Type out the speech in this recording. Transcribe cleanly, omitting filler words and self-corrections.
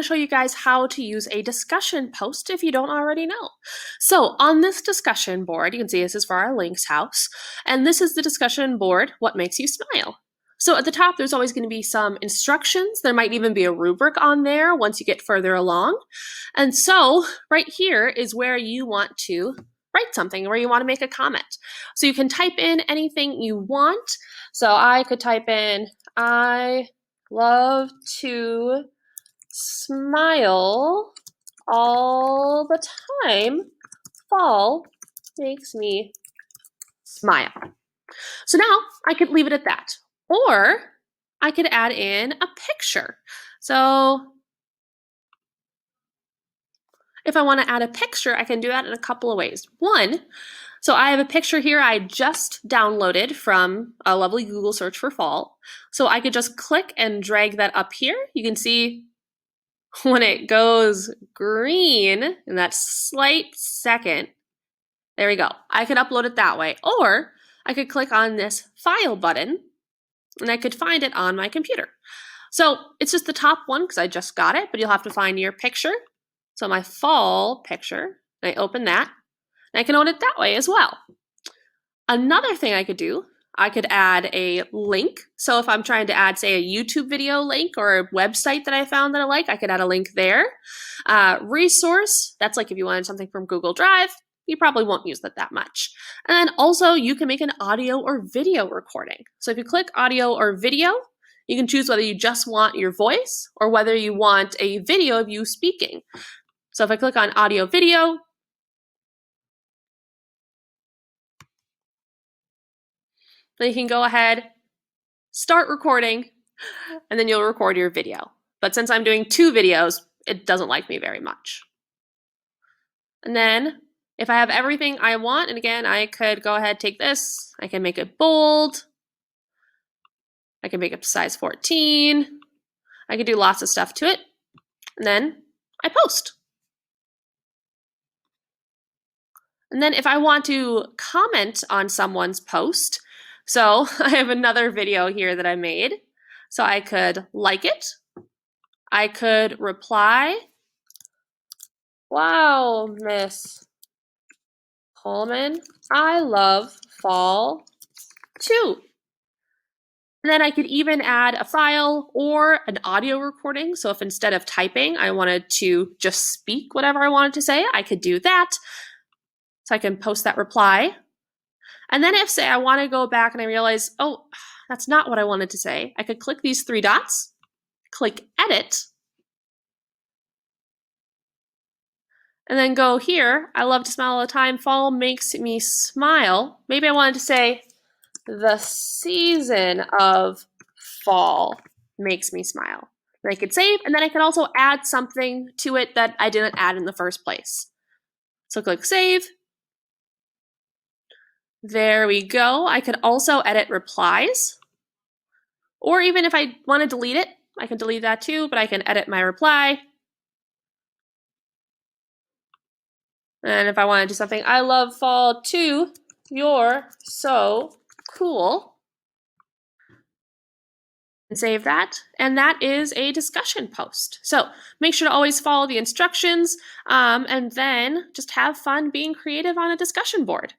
to show you guys how to use a discussion post if you don't already know. So on this discussion board, you can see this is for our links house, and this is the discussion board, what makes you smile. So at the top, there's always going to be some instructions. There might even be a rubric on there once you get further along. And so right here is where you want to write something, where you want to make a comment. So you can type in anything you want. So I could type in, I love to smile all the time. Fall makes me smile. So now I could leave it at that. Or I could add in a picture. So if I want to add a picture, I can do that in a couple of ways. One, so I have a picture here I just downloaded from a lovely Google search for fall. So I could just click and drag that up here. You can see when it goes green in that slight second, there we go. I could upload it that way. Or I could click on this file button and I could find it on my computer. So it's just the top one because I just got it, but you'll have to find your picture. So my fall picture, and I open that, and I can own it that way as well. Another thing I could do, I could add a link. So if I'm trying to add, say, a YouTube video link or a website that I found that I like, I could add a link there. Resource, that's like if you wanted something from Google Drive, you probably won't use that much. And then also you can make an audio or video recording. So if you click audio or video, you can choose whether you just want your voice or whether you want a video of you speaking. So if I click on audio video, then you can go ahead, start recording, and then you'll record your video. But since I'm doing 2 videos, it doesn't like me very much. And then if I have everything I want, and again, I could go ahead, take this, I can make it bold, I can make it size 14, I can do lots of stuff to it, and then I post. And then if I want to comment on someone's post, so I have another video here that I made, so I could like it, I could reply, wow, Miss Coleman, I love fall too. And then I could even add a file or an audio recording. So if instead of typing, I wanted to just speak whatever I wanted to say, I could do that. So I can post that reply. And then if, say, I want to go back and I realize, oh, that's not what I wanted to say, I could click these 3 dots, click edit, and then go here, I love to smile all the time, fall makes me smile. Maybe I wanted to say, the season of fall makes me smile. And I could save, and then I can also add something to it that I didn't add in the first place. So click save. There we go. I could also edit replies. Or even if I want to delete it, I can delete that too, but I can edit my reply. And if I want to do something, I love fall too, you're so cool. And save that. And that is a discussion post. So make sure to always follow the instructions and then just have fun being creative on a discussion board.